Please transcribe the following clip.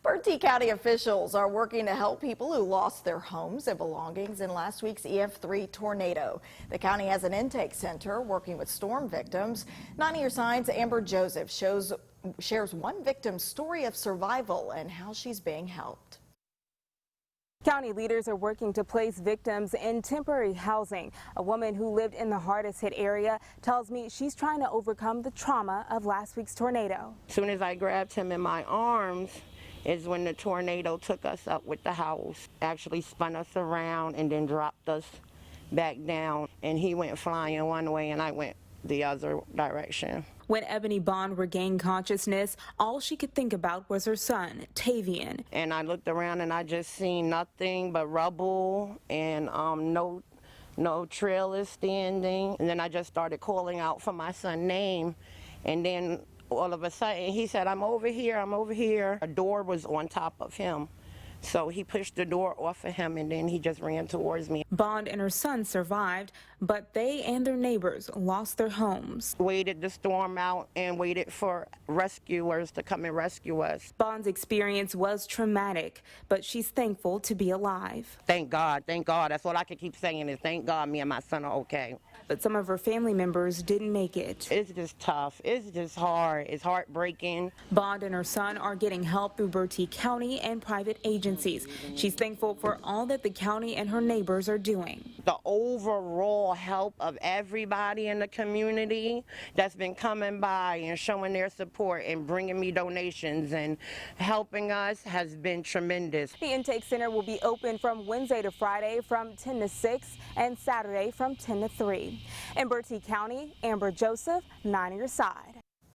Bertie County officials are working to help people who lost their homes and belongings in last week's EF3 tornado. The county has an intake center working with storm victims. 90 Your Sign's Amber Joseph shares one victim's story of survival and how she's being helped. County leaders are working to place victims in temporary housing. A woman who lived in the hardest hit area tells me she's trying to overcome the trauma of last week's tornado. As soon as I grabbed him in my arms is when the tornado took us up with the house. Actually spun us around and then dropped us back down. And he went flying one way and I went the other direction. When Ebony Bond regained consciousness, all she could think about was her son, Tavian. And I looked around and I just seen nothing but rubble and no trailers standing. And then I just started calling out for my son's name. And then all of a sudden he said, "I'm over here, I'm over here." A door was on top of him. So he pushed the door off of him and then he just ran towards me. Bond and her son survived, but they and their neighbors lost their homes. Waited the storm out and waited for rescuers to come and rescue us. Bond's experience was traumatic, but she's thankful to be alive. Thank God, thank God. That's all I can keep saying is thank God me and my son are okay. But some of her family members didn't make it. It's just tough. It's just hard. It's heartbreaking. Bond and her son are getting help through Bertie County and private agencies. She's thankful for all that the county and her neighbors are doing. The overall help of everybody in the community that's been coming by and showing their support and bringing me donations and helping us has been tremendous. The intake center will be open from Wednesday to Friday from 10 to 6 and Saturday from 10 to 3. In Bertie County, Amber Joseph, 9 on your side.